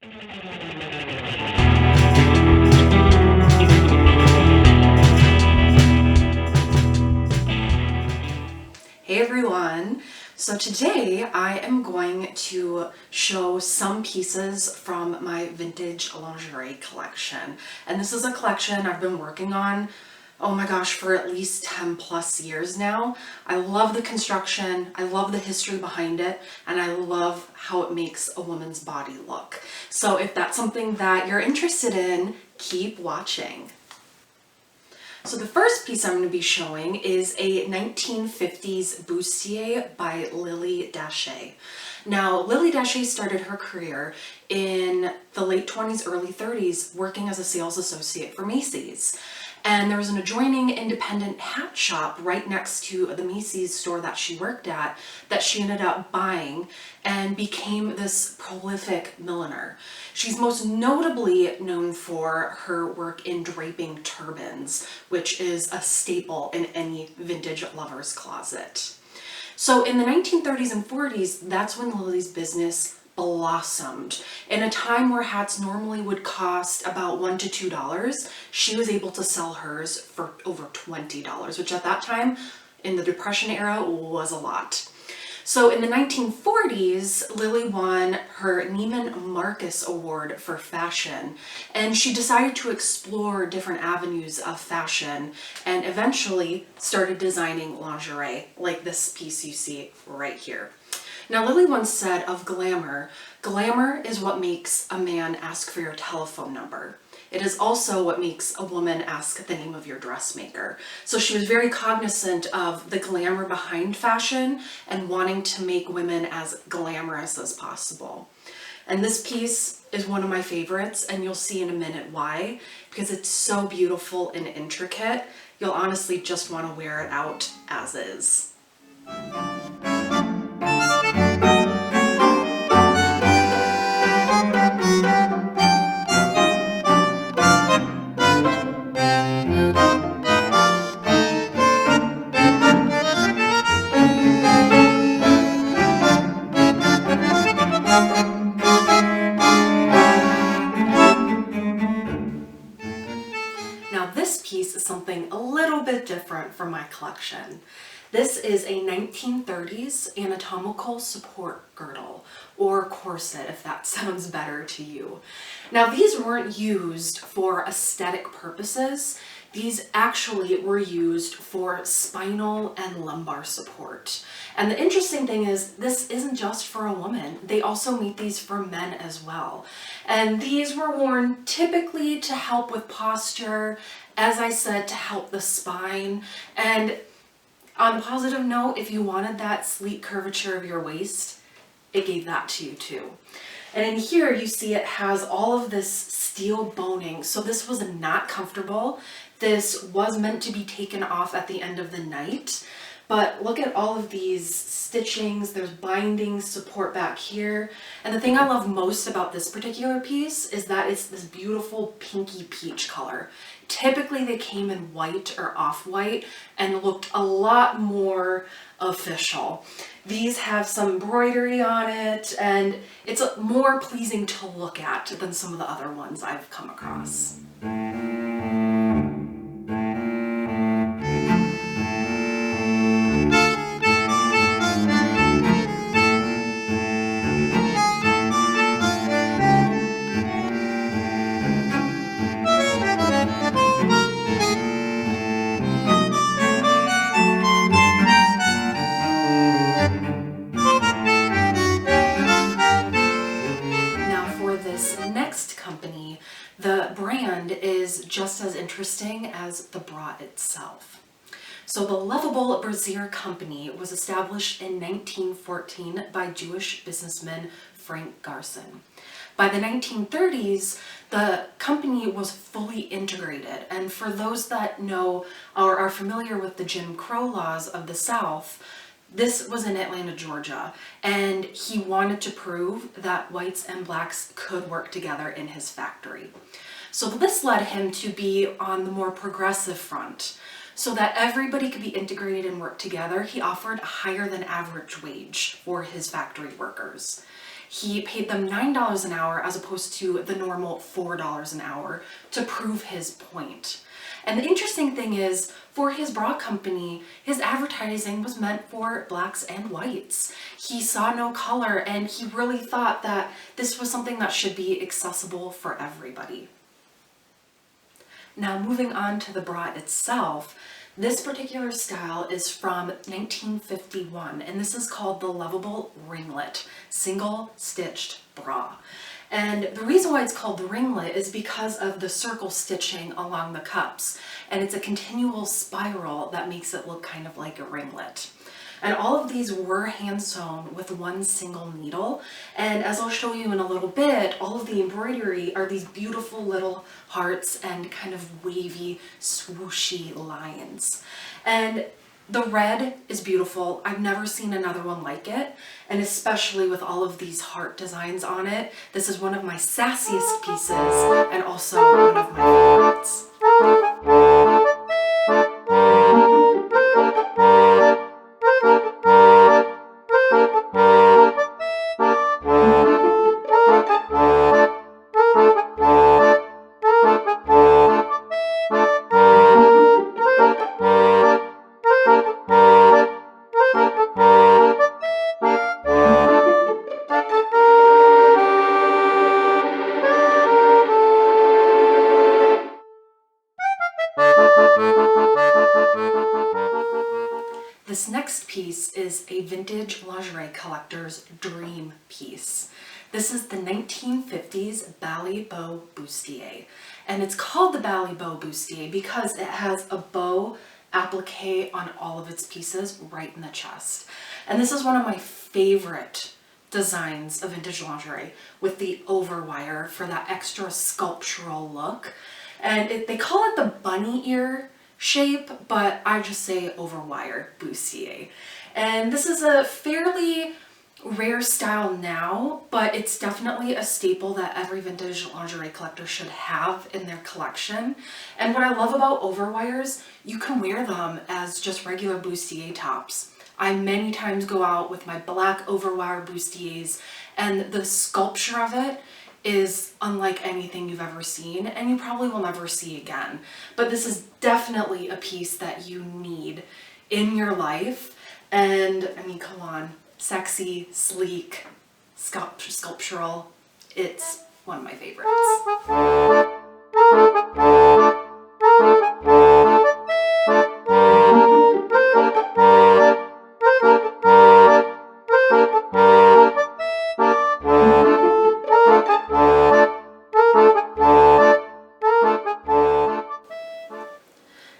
Hey everyone! So today I am going to show some pieces from my vintage lingerie collection. And this is a collection I've been working on, oh my gosh, for at least 10 plus years now. I love the construction, I love the history behind it, and I love how it makes a woman's body look. So if that's something that you're interested in, keep watching. So the first piece I'm going to be showing is a 1950s bustier by Lily Daché. Now, Lily Daché started her career in the late 20s, early 30s, working as a sales associate for Macy's. And there was an adjoining independent hat shop right next to the Macy's store that she worked at that she ended up buying and became this prolific milliner. She's most notably known for her work in draping turbans, which is a staple in any vintage lover's closet. So in the 1930s and 40s, that's when Lily's business blossomed. In a time where hats normally would cost about $1 to $2, she was able to sell hers for over $20, which at that time, in the Depression era, was a lot. So in the 1940s, Lily won her Neiman Marcus Award for fashion, and she decided to explore different avenues of fashion and eventually started designing lingerie, like this piece you see right here. Now, Lily once said of glamour, glamour is what makes a man ask for your telephone number. It is also what makes a woman ask the name of your dressmaker. So she was very cognizant of the glamour behind fashion and wanting to make women as glamorous as possible. And this piece is one of my favorites, and you'll see in a minute why, because it's so beautiful and intricate. You'll honestly just want to wear it out as is. Now this piece is something a little bit different from my collection. This is a 1930s anatomical support girdle, or corset if that sounds better to you. Now these weren't used for aesthetic purposes. These actually were used for spinal and lumbar support. And the interesting thing is, this isn't just for a woman. They also make these for men as well. And these were worn typically to help with posture, as I said, to help the spine. And on a positive note, if you wanted that sleek curvature of your waist, it gave that to you too. And in here you see it has all of this steel boning. So this was not comfortable. This was meant to be taken off at the end of the night. But look at all of these stitchings, there's binding support back here. And the thing I love most about this particular piece is that it's this beautiful pinky peach color. Typically they came in white or off-white and looked a lot more official. These have some embroidery on it, and it's more pleasing to look at than some of the other ones I've come across. Company, the brand is just as interesting as the bra itself. So the Loveable Brassiere company was established in 1914 by Jewish businessman Frank Garson. By the 1930s, the company was fully integrated, and for those that know or are familiar with the Jim Crow laws of the South, this was in Atlanta, Georgia, and he wanted to prove that whites and blacks could work together in his factory. So this led him to be on the more progressive front. So that everybody could be integrated and work together, he offered a higher than average wage for his factory workers. he paid them $9 an hour as opposed to the normal $4 an hour to prove his point. And the interesting thing is, for his bra company, his advertising was meant for blacks and whites. He saw no color, and he really thought that this was something that should be accessible for everybody. Now, moving on to the bra itself, this particular style is from 1951, and this is called the Loveable Ringlet Single Stitched Bra. And the reason why it's called the ringlet is because of the circle stitching along the cups, and it's a continual spiral that makes it look kind of like a ringlet. And all of these were hand sewn with one single needle, and as I'll show you in a little bit, all of the embroidery are these beautiful little hearts and kind of wavy, swooshy lines. And the red is beautiful. I've never seen another one like it, and especially with all of these heart designs on it. This is one of my sassiest pieces and also one of my favorites. This next piece is a vintage lingerie collector's dream piece. This is the 1950s Bali Bustier, and it's called the Bali Bustier because it has a bow applique on all of its pieces right in the chest. And this is one of my favorite designs of vintage lingerie, with the overwire for that extra sculptural look. And they call it the bunny ear shape, but I just say overwire bustier. And this is a fairly rare style now, but it's definitely a staple that every vintage lingerie collector should have in their collection. And what I love about overwires, you can wear them as just regular bustier tops. I many times go out with my black overwire bustiers, and the sculpture of it is unlike anything you've ever seen, and you probably will never see again. But this is definitely a piece that you need in your life. And I mean, come on, sexy, sleek, sculptural. It's one of my favorites.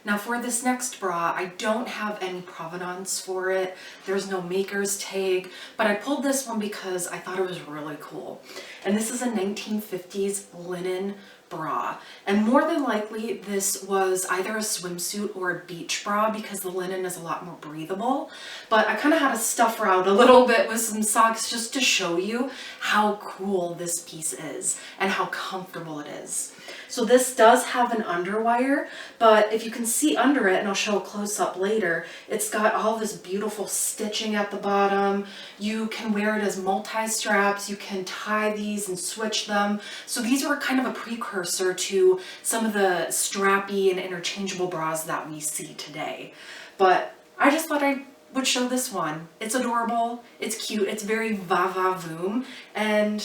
Now for this next bra, I don't have any provenance for it. There's no maker's tag, but I pulled this one because I thought it was really cool. And this is a 1950s linen bra. And more than likely, this was either a swimsuit or a beach bra because the linen is a lot more breathable. But I kind of had to stuff her out a little bit with some socks just to show you how cool this piece is and how comfortable it is. So this does have an underwire, but if you can see under it, and I'll show a close-up later, it's got all this beautiful stitching at the bottom. You can wear it as multi-straps. You can tie these and switch them. So these were kind of a precursor to some of the strappy and interchangeable bras that we see today. But I just thought I would show this one. It's adorable, it's cute, it's very va-va-voom, and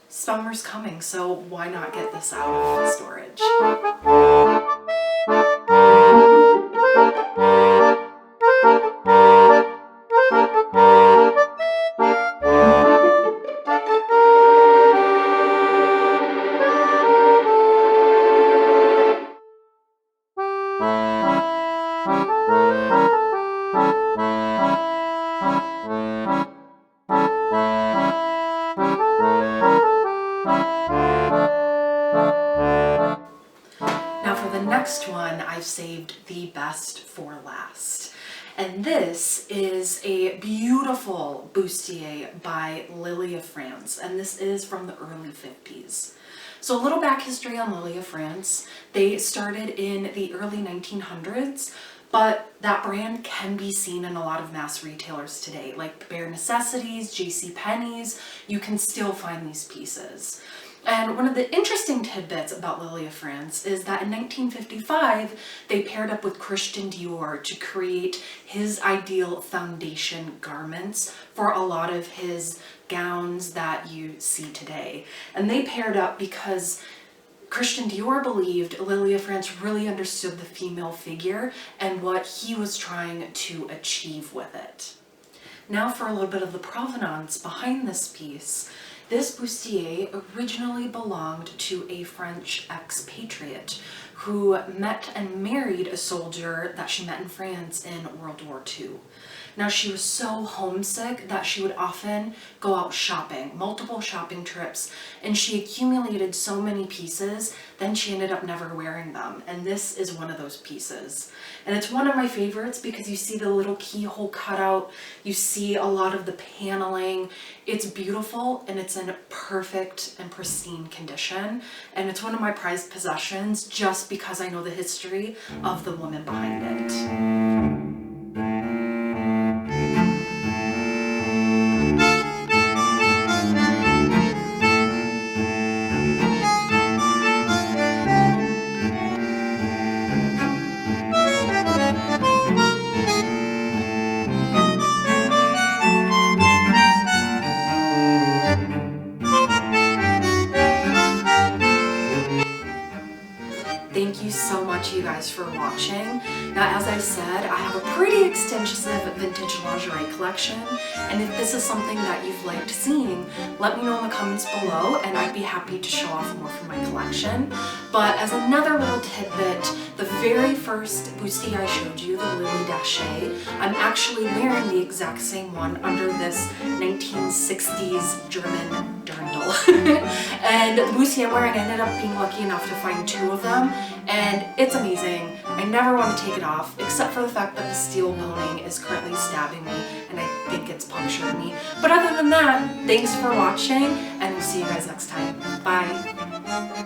summer's coming, so why not get this out of storage? Next one, I've saved the best for last. And this is a beautiful bustier by Lily of France, and this is from the early 50s. So a little back history on Lily of France. They started in the early 1900s, but that brand can be seen in a lot of mass retailers today, like Bare Necessities, JCPenney's. You can still find these pieces. And one of the interesting tidbits about Lily of France is that in 1955, they paired up with Christian Dior to create his ideal foundation garments for a lot of his gowns that you see today. And they paired up because Christian Dior believed Lily of France really understood the female figure and what he was trying to achieve with it. Now for a little bit of the provenance behind this piece. This bustier originally belonged to a French expatriate who met and married a soldier that she met in France in World War II. Now she was so homesick that she would often go out shopping, multiple shopping trips, and she accumulated so many pieces, then she ended up never wearing them. And this is one of those pieces. And it's one of my favorites because you see the little keyhole cutout, you see a lot of the paneling. It's beautiful and it's in perfect and pristine condition. And it's one of my prized possessions just because I know the history of the woman behind it. Thank you so much, you guys, for watching. Now, as I said, I have a pretty extensive vintage lingerie collection, and if this is something that you've liked seeing, let me know in the comments below, and I'd be happy to show off more from my collection. But as another little tidbit, the very first bustier I showed you, the Lily Daché, I'm actually wearing the exact same one under this 1960s German dirndl. And the bustier I'm wearing, I ended up being lucky enough to find two of them, and it's amazing. I never want to take it off, except for the fact that the steel boning is currently stabbing me, and I think it's punctured me. But other than that, thanks for watching, and we'll see you guys next time. Bye!